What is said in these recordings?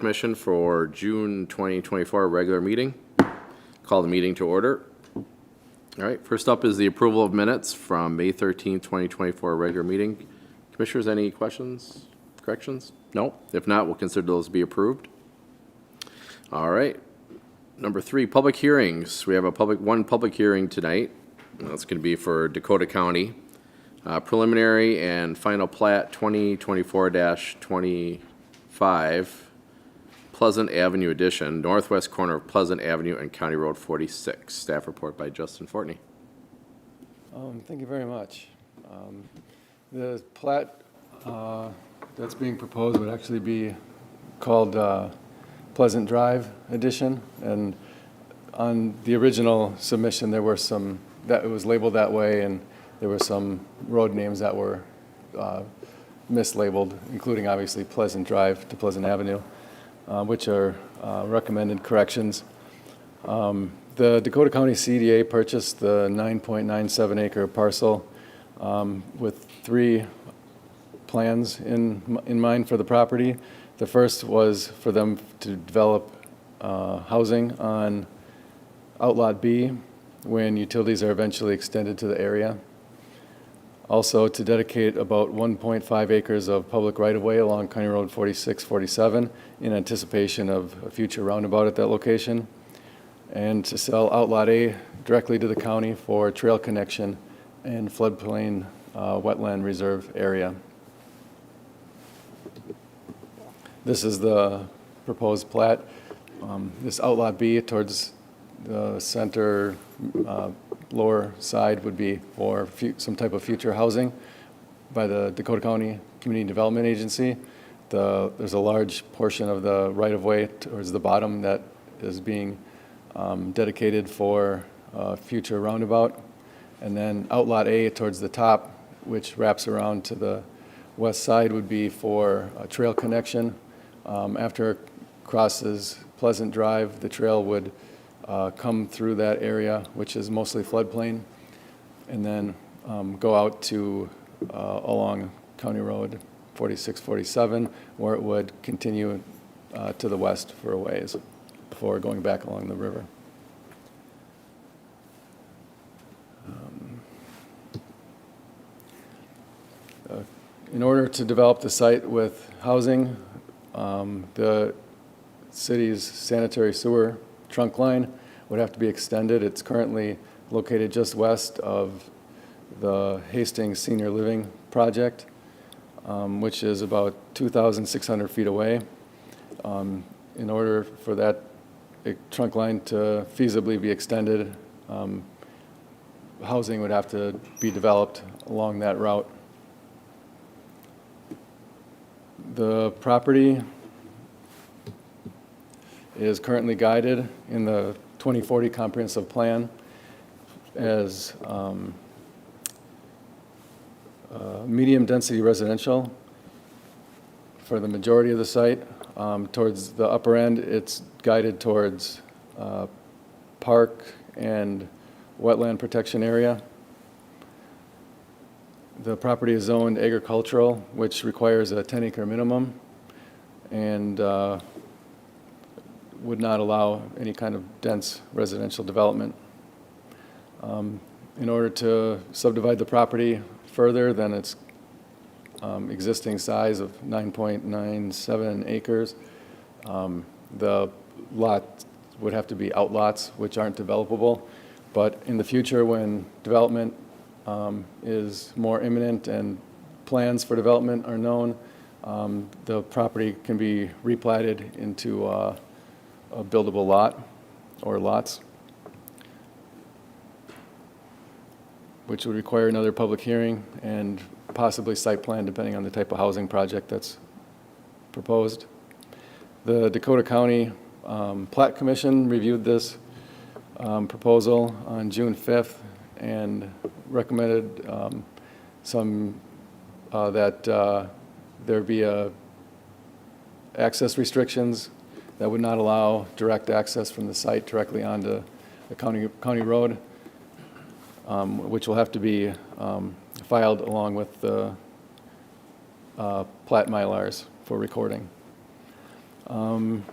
Commission for June 2024 regular meeting. Call the meeting to order. All right, first up is the approval of minutes from May 13th, 2024 regular meeting. Commissioners, any questions, corrections? No? If not, we'll consider those to be approved. All right. Number 3, public hearings. We have one public hearing tonight. That's going to be for Dakota County. Preliminary and final plat 2024-25, Pleasant Avenue addition, northwest corner of Pleasant Avenue and County Road 46. Staff report by Justin Fortney. Thank you very much. The plat that's being proposed would actually be called Pleasant Drive addition, and on the original submission there were some that it was labeled that way, and there were some road names that were mislabeled, including obviously Pleasant Drive to Pleasant Avenue, which are recommended corrections. The Dakota County CDA purchased the 9.97 acre parcel with 3 plans in mind for the property. The first was for them to develop housing on Outlot B when utilities are eventually extended to the area. Also, to dedicate about 1.5 acres of public right-of-way along County Road 46-47 in anticipation of a future roundabout at that location, and to sell Outlot A directly to the county for trail connection and floodplain wetland reserve area. This is the proposed plat. This Outlot B towards the center lower side would be for some type of future housing by the Dakota County Community Development Agency. There's a large portion of the right-of-way towards the bottom that is being dedicated for future roundabout. And then Outlot A towards the top, which wraps around to the west side, would be for a trail connection. After it crosses Pleasant Drive, the trail would come through that area, which is mostly floodplain, and then go out to along County Road 46-47, where it would continue to the west for a ways before going back along the river. In order to develop the site with housing, the city's sanitary sewer trunk line would have to be extended. It's currently located just west of the Hastings Senior Living Project, which is about 2,600 feet away. In order for that trunk line to feasibly be extended, housing would have to be developed along that route. The property is currently guided in the 2040 comprehensive plan as medium density residential for the majority of the site. Towards the upper end, it's guided towards park and wetland protection area. The property is zoned agricultural, which requires a 10-acre minimum, and would not allow any kind of dense residential development. In order to subdivide the property further than its existing size of 9.97 acres, the lot would have to be outlots, which aren't developable. But in the future, when development is more imminent and plans for development are known, the property can be replatted into a buildable lot or lots, which would require another public hearing and possibly site plan depending on the type of housing project that's proposed. The Dakota County Plat Commission reviewed this proposal on June 5th and recommended that there be access restrictions that would not allow direct access from the site directly onto the county road, which will have to be filed along with the plat mylars for recording. And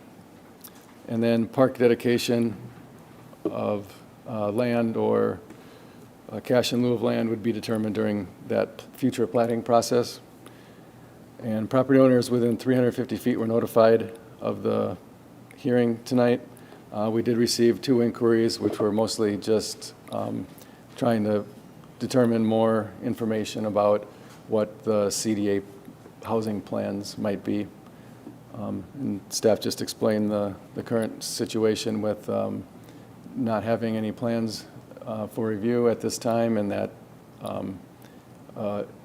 then park dedication of land or cash in lieu of land would be determined during that future plating process. And property owners within 350 feet were notified of the hearing tonight. We did receive 2 inquiries, which were mostly just trying to determine more information about what the CDA housing plans might be. And staff just explained the current situation with not having any plans for review at this time, and that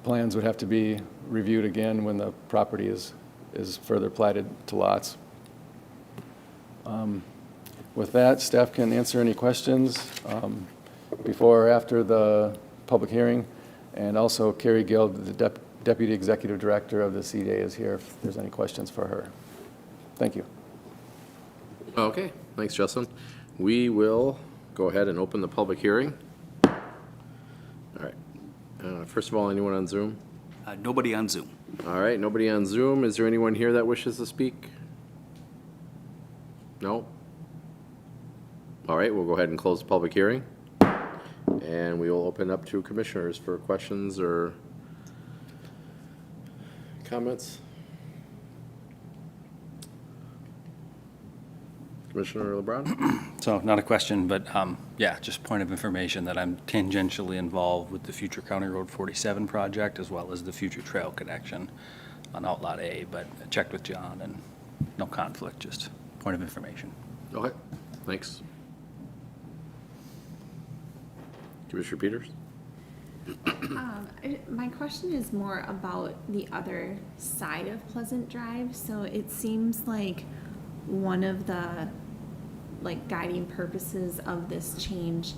plans would have to be reviewed again when the property is further platted to lots. With that, staff can answer any questions before or after the public hearing. And also Carrie Gill, the Deputy Executive Director of the CDA, is here if there's any questions for her. Thank you. Okay, thanks, Justin. We will go ahead and open the public hearing. All right. First of all, anyone on Zoom? Nobody on Zoom. All right, nobody on Zoom. Is there anyone here that wishes to speak? No? All right, we'll go ahead and close the public hearing. And we will open up to commissioners for questions or comments. Commissioner LeBron? So not a question, but yeah, just point of information that I'm tangentially involved with the future County Road 47 project as well as the future trail connection on Outlot A, but I checked with John and no conflict, just point of information. Okay, thanks. Commissioner Peters? My question is more about the other side of Pleasant Drive. So it seems like one of the guiding purposes of this change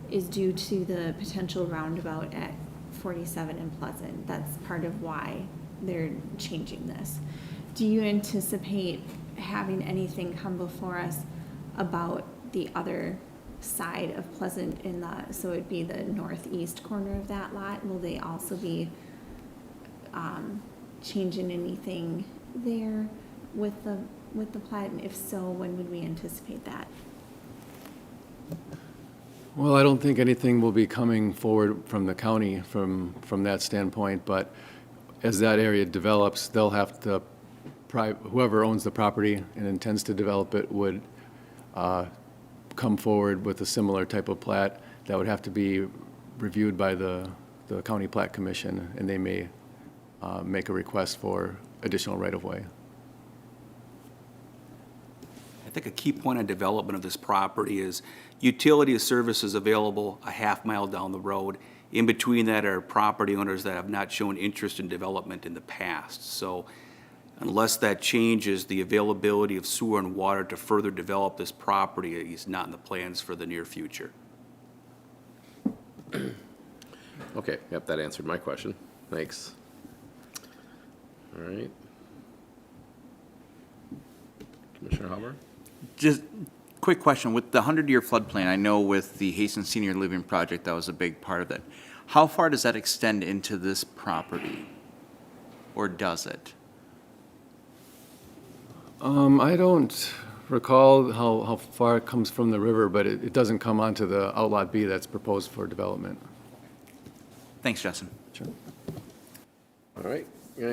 is due to the potential roundabout at 47 and Pleasant. That's part of why they're changing this. Do you anticipate having anything come before us about the other side of Pleasant so it'd be the northeast corner of that lot? Will they also be changing anything there with the plat? And if so, when would we anticipate that? Well, I don't think anything will be coming forward from the county from that standpoint, but as that area develops, they'll have to, whoever owns the property and intends to develop it would come forward with a similar type of plat that would have to be reviewed by the County Plat Commission, and they may make a request for additional right-of-way. I think a key point of development of this property is utility services available a half-mile down the road. In between that are property owners that have not shown interest in development in the past. So unless that changes, the availability of sewer and water to further develop this property is not in the plans for the near future. Okay, yep, that answered my question. Thanks. All right. Commissioner Halbert? Just quick question, with the 100-year floodplain, I know with the Hastings Senior Living Project, that was a big part of it. How far does that extend into this property? Or does it? I don't recall how far it comes from the river, but it doesn't come onto the Outlot B that's proposed for development. Thanks, Justin. Sure. All right,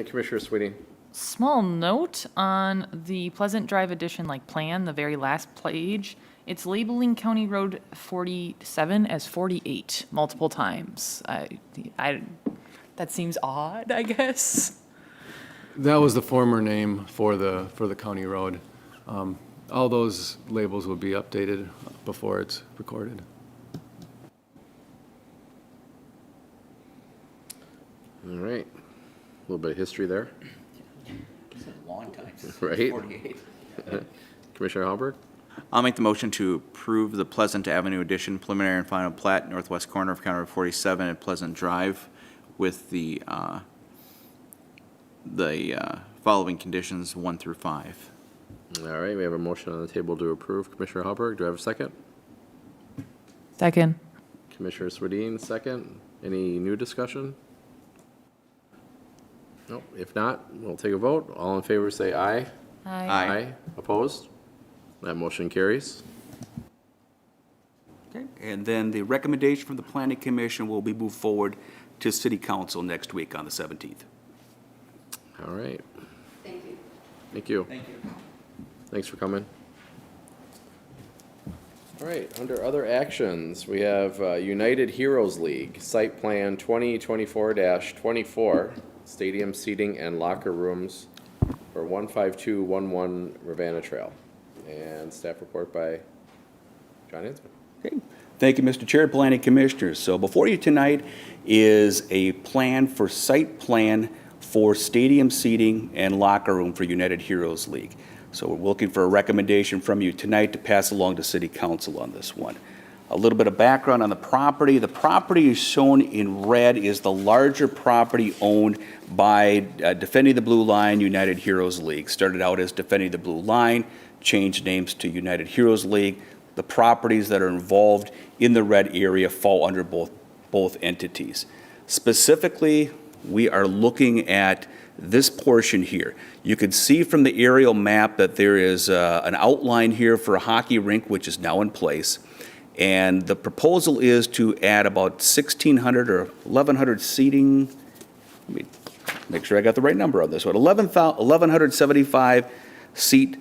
Commissioner Sweeting? Small note on the Pleasant Drive Edition plan, the very last page. It's labeling County Road 47 as 48 multiple times. That seems odd, I guess. That was the former name for the county road. All those labels will be updated before it's recorded. All right, a little bit of history there. It's a long time. Right. 48. Commissioner Halbert? I'll make the motion to approve the Pleasant Avenue Addition preliminary and final plat, northwest corner of County Road 47 at Pleasant Drive, with the following conditions 1 through 5. All right, we have a motion on the table to approve. Commissioner Halbert, do I have a second? Second. Commissioner Swedien, second. Any new discussion? No, if not, we'll take a vote. All in favor say aye. Aye. Opposed? That motion carries. Okay, and then the recommendation from the planning commission will be moved forward to city council next week on the 17th. All right. Thank you. Thank you. Thank you. Thanks for coming. All right, under other actions, we have United Heroes League, Site Plan 2024-24, Stadium Seating and Locker Rooms for 15211 Ravenna Trail. And staff report by John Hinsman. Okay. Thank you, Mr. Chair, Planning Commissioners. So before you tonight is a plan for site plan for stadium seating and locker room for United Heroes League. So we're looking for a recommendation from you tonight to pass along to City Council on this one. A little bit of background on the property. The property is shown in red is the larger property owned by Defending the Blue Line United Heroes League. Started out as Defending the Blue Line, changed names to United Heroes League. The properties that are involved in the red area fall under both entities. Specifically, we are looking at this portion here. You can see from the aerial map that there is an outline here for a hockey rink, which is now in place. And the proposal is to add about 1,600 or 1,100 seating. Let me make sure I got the right number on this one. 1,175 seat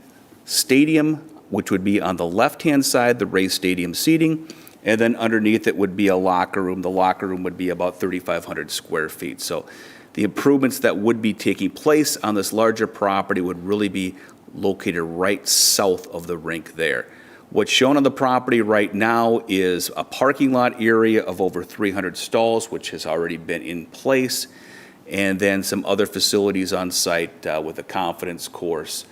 stadium, which would be on the left-hand side, the raised stadium seating, and then underneath it would be a locker room. The locker room would be about 3,500 square feet. So the improvements that would be taking place on this larger property would really be located right south of the rink there. What's shown on the property right now is a parking lot area of over 300 stalls, which has already been in place, and then some other facilities on site with a confidence course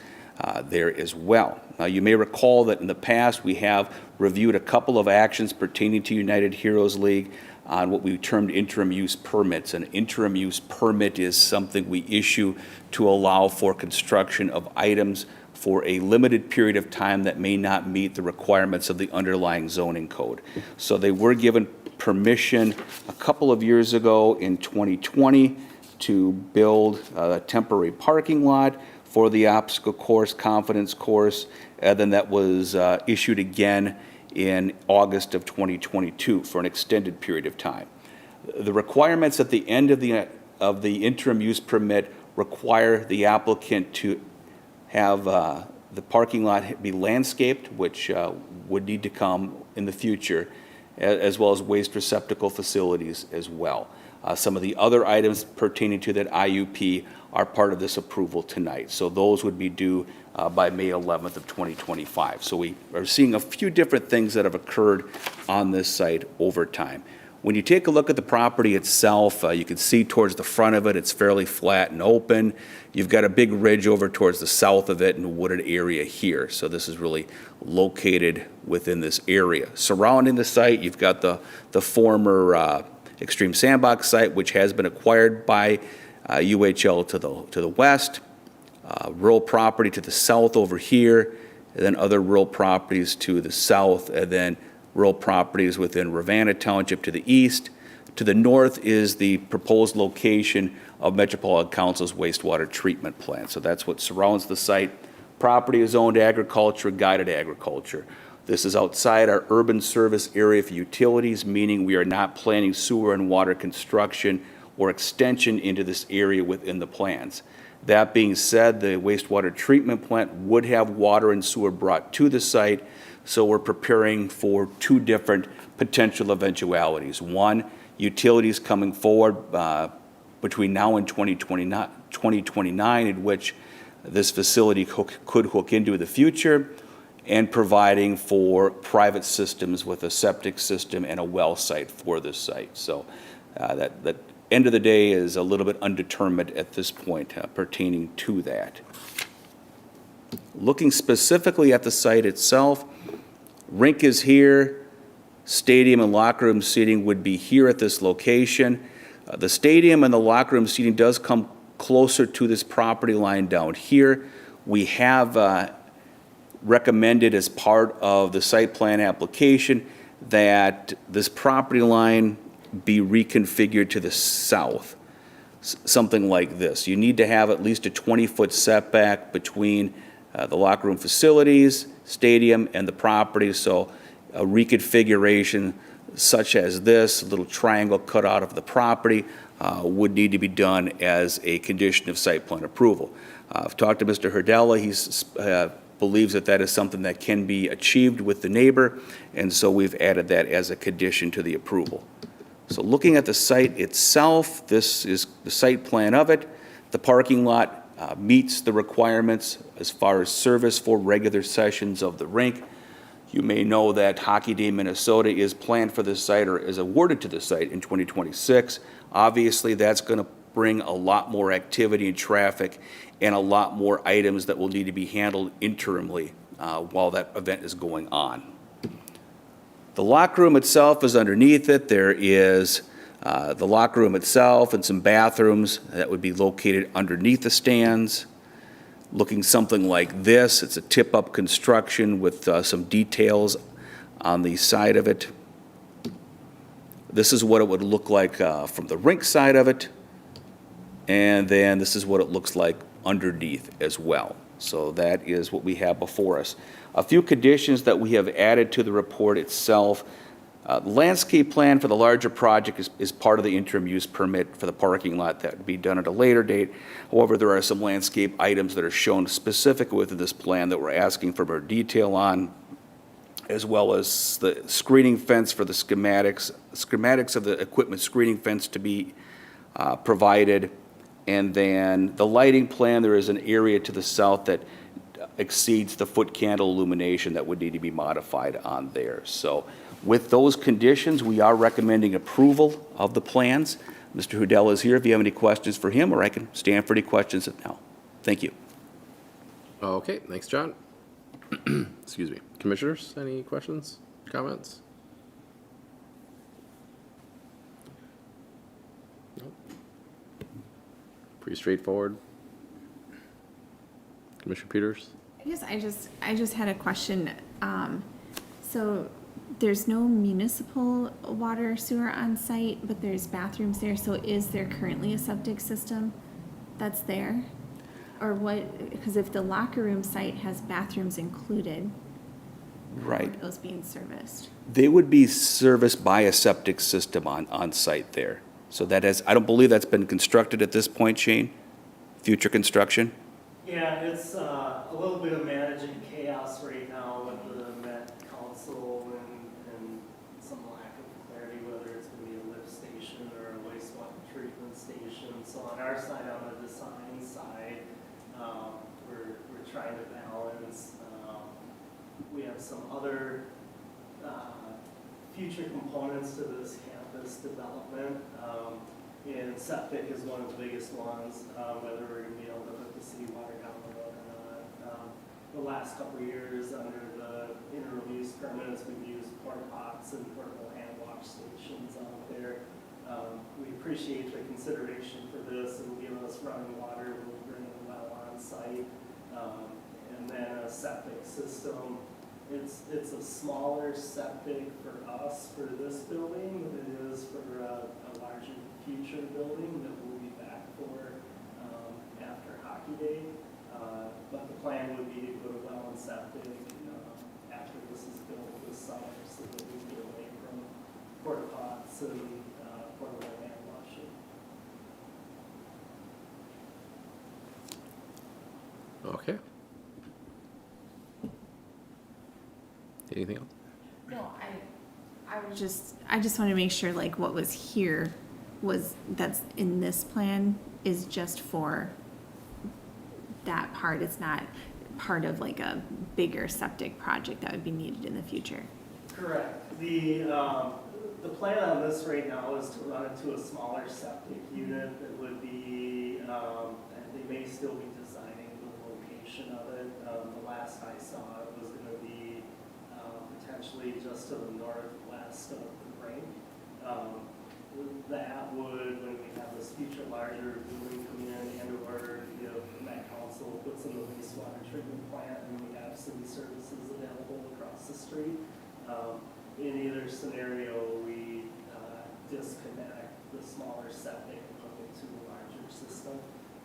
there as well. Now, you may recall that in the past we have reviewed a couple of actions pertaining to United Heroes League on what we termed interim use permits. An interim use permit is something we issue to allow for construction of items for a limited period of time that may not meet the requirements of the underlying zoning code. So they were given permission a couple of years ago in 2020 to build a temporary parking lot for the obstacle course, confidence course, and then that was issued again in August of 2022 for an extended period of time. The requirements at the end of the interim use permit require the applicant to have the parking lot be landscaped, which would need to come in the future, as well as waste receptacle facilities as well. Some of the other items pertaining to that IUP are part of this approval tonight. So those would be due by May 11th of 2025. So we are seeing a few different things that have occurred on this site over time. When you take a look at the property itself, you can see towards the front of it, it's fairly flat and open. You've got a big ridge over towards the south of it and a wooded area here. So this is really located within this area. Surrounding the site, you've got the former Extreme Sandbox site, which has been acquired by UHL to the west, rural property to the south over here, and then other rural properties to the south, and then rural properties within Ravenna Township to the east. To the north is the proposed location of Metropolitan Council's wastewater treatment plant. So that's what surrounds the site. Property is owned agriculture, guided agriculture. This is outside our urban service area for utilities, meaning we are not planning sewer and water construction or extension into this area within the plans. That being said, the wastewater treatment plant would have water and sewer brought to the site, so we're preparing for two different potential eventualities. One, utilities coming forward between now and 2029, in which this facility could hook into the future, and providing for private systems with a septic system and a well site for this site. So that end of the day is a little bit undetermined at this point pertaining to that. Looking specifically at the site itself, rink is here, stadium and locker room seating would be here at this location. The stadium and the locker room seating does come closer to this property line down here. We have recommended as part of the site plan application that this property line be reconfigured to the south, something like this. You need to have at least a 20-foot setback between the locker room facilities, stadium, and the property. So a reconfiguration such as this, a little triangle cut out of the property, would need to be done as a condition of site plan approval. I've talked to Mr. Herdella. He believes that that is something that can be achieved with the neighbor, and so we've added that as a condition to the approval. So looking at the site itself, this is the site plan of it. The parking lot meets the requirements as far as service for regular sessions of the rink. You may know that Hockey Day Minnesota is planned for this site or is awarded to the site in 2026. Obviously, that's going to bring a lot more activity and traffic and a lot more items that will need to be handled interimly while that event is going on. The locker room itself is underneath it. There is the locker room itself and some bathrooms that would be located underneath the stands. Looking something like this. It's a tip-up construction with some details on the side of it. This is what it would look like from the rink side of it. And then this is what it looks like underneath as well. So that is what we have before us. A few conditions that we have added to the report itself. The landscape plan for the larger project is part of the interim use permit for the parking lot that would be done at a later date. However, there are some landscape items that are shown specific within this plan that we're asking for more detail on, as well as the screening fence for the schematics of the equipment screening fence to be provided. And then the lighting plan, there is an area to the south that exceeds the foot candle illumination that would need to be modified on there. So with those conditions, we are recommending approval of the plans. Mr. Hudell is here if you have any questions for him, or I can stand for any questions now. Thank you. Okay, thanks, John. Excuse me. Commissioners, any questions, comments? Nope. Pretty straightforward. Commissioner Peters? I just had a question. So there's no municipal water sewer on site, but there's bathrooms there. So is there currently a septic system that's there? Or what, because if the locker room site has bathrooms included, how Right. are those being serviced? They would be serviced by a septic system on site there. So that has, I don't believe that's been constructed at this point, Shane? Future construction? Yeah, it's a little bit of managing chaos right now with the Met Council and some lack of clarity whether it's going to be a lift station or a wastewater treatment station. So on our side, on the design side, we're trying to balance. We have some other future components to this campus development. And septic is one of the biggest ones, whether we're going to be able to put the city water down the road or not. The last couple of years, under the interim use permits, we've used porta pots and portable hand wash stations out there. We appreciate the consideration for this. It will give us running water. We'll bring a well on site. And then a septic system. It's a smaller septic for us for this building than it is for a larger future building that we'll be back for after Hockey Day. But the plan would be to go to well and septic after this is built this summer so that we get away from porta pots and portable hand washing. Okay. Anything else? No, I just want to make sure like what was here that's in this plan is just for that part. It's not part of like a bigger septic project that would be needed in the future. Correct. The plan on this right now is to run it to a smaller septic unit that would be, and they may still be designing the location of it. The last I saw it was going to be potentially just to the northwest of the rink. That would, when we have this future larger building come in and or if the Met Council puts in the wastewater treatment plant and we have city services available across the street. In either scenario, we disconnect the smaller septic and hook it to a larger system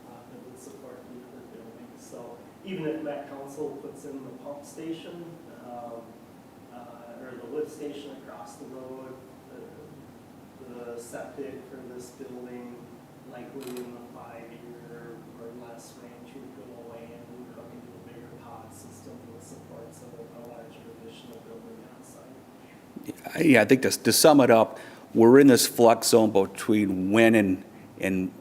that would support the other buildings. So even if Met Council puts in the pump station, or the lift station across the road, the septic for this building, likely in the 5-year or less range, would go away and we would hook into a bigger pod system that supports a larger additional building on site. Yeah, I think to sum it up, we're in this flux zone between when and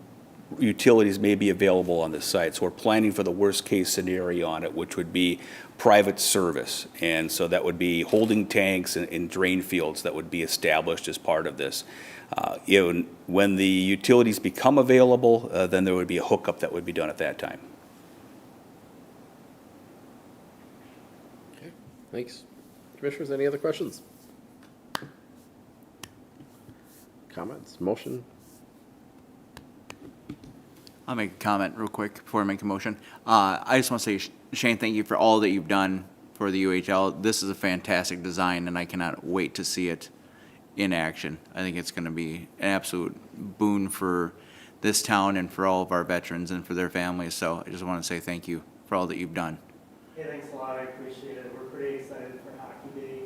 utilities may be available on the site. So we're planning for the worst-case scenario on it, which would be private service. And so that would be holding tanks and drain fields that would be established as part of this. When the utilities become available, then there would be a hookup that would be done at that time. Okay, thanks. Commissioners, any other questions? Comments, motion? I'll make a comment real quick before I make a motion. I just want to say, Shane, thank you for all that you've done for the UHL. This is a fantastic design, and I cannot wait to see it in action. I think it's going to be an absolute boon for this town and for all of our veterans and for their families. So I just want to say thank you for all that you've done. Hey, thanks a lot, I appreciate it. We're pretty excited for Hockey Day.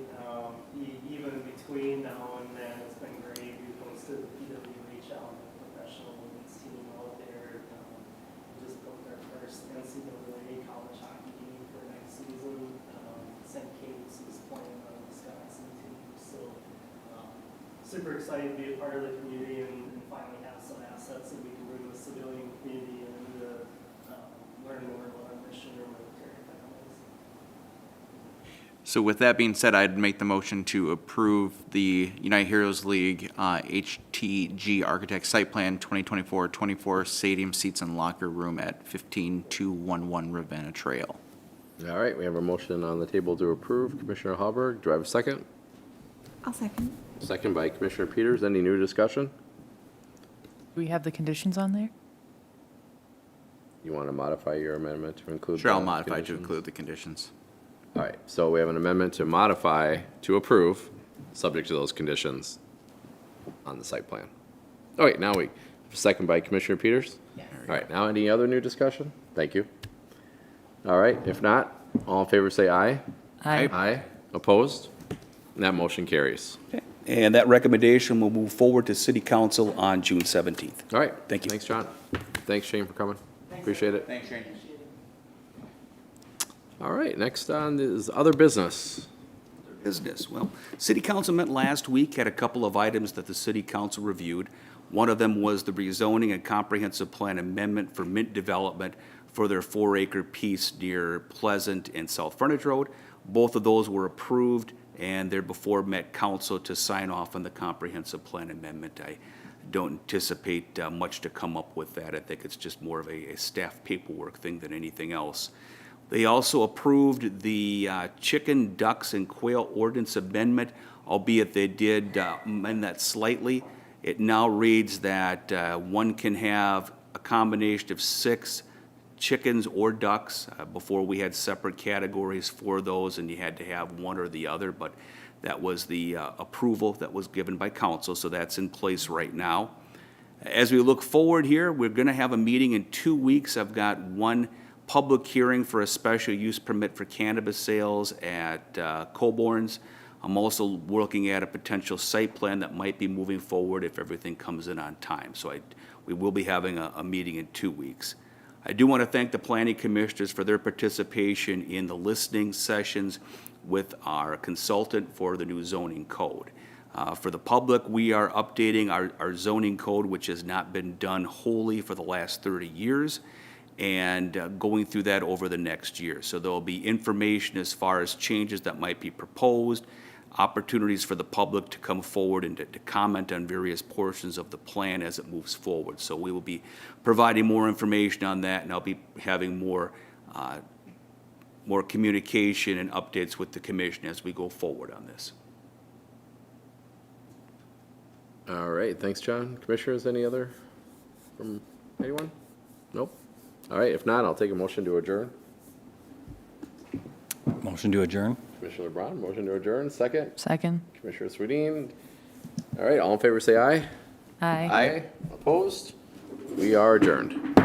Even between now and then, it's been great. We posted the PWHL and the professional women's team out there. We just booked our first NCAA college hockey game for next season. St. Kate's is playing on the Wisconsin team, so super excited to be a part of the community and finally have some assets that we can bring the civilian community in to learn more about our mission or military families. So with that being said, I'd make the motion to approve the United Heroes League HTG Architect Site Plan 2024-24 Stadium Seats and Locker Room at 15211 Ravenna Trail. All right, we have a motion on the table to approve. Commissioner Hallberg, do I have a second? I'll second. Second by Commissioner Peters. Any new discussion? Do we have the conditions on there? You want to modify your amendment to include? Sure, I'll the modify to conditions? include the conditions. All right, so we have an amendment to modify to approve, subject to those conditions on the site plan. All right, now we, second by Commissioner Peters? Yes. All right, now any other new discussion? Thank you. All right, if not, all in favor say aye. Aye. Aye. Opposed? And that motion carries. And that recommendation will move forward to City Council on June 17th. All right. Thank you. Thanks, John. Thanks, Shane, for coming. Appreciate it. Thanks, Shane. All right, next on is other business. Business. Well, City Council met last week, had a couple of items that the City Council reviewed. One of them was the rezoning and comprehensive plan amendment for Mint Development for their 4-acre piece near Pleasant and South Frontage Road. Both of those were approved, and they're before Met Council to sign off on the comprehensive plan amendment. I don't anticipate much to come up with that. I think it's just more of a staff paperwork thing than anything else. They also approved the chicken, ducks, and quail ordinance amendment, albeit they did amend that slightly. It now reads that one can have a combination of 6 chickens or ducks. Before we had separate categories for those, and you had to have one or the other, but that was the approval that was given by council, so that's in place right now. As we look forward here, we're going to have a meeting in 2 weeks. I've got one public hearing for a special use permit for cannabis sales at Colborn's. I'm also looking at a potential site plan that might be moving forward if everything comes in on time. So we will be having a meeting in 2 weeks. I do want to thank the planning commissioners for their participation in the listening sessions with our consultant for the new zoning code. For the public, we are updating our zoning code, which has not been done wholly for the last 30 years. And going through that over the next year. So there will be information as far as changes that might be proposed, opportunities for the public to come forward and to comment on various portions of the plan as it moves forward. So we will be providing more information on that, and I'll be having more communication and updates with the commission as we go forward on this. All right, thanks, John. Commissioners, any other from anyone? Nope. All right, if not, I'll take a motion to adjourn. Motion to adjourn? Commissioner LeBron, motion to adjourn, second. Second. Commissioner Swedien. All right, all in favor say aye. Aye. Opposed? We are adjourned.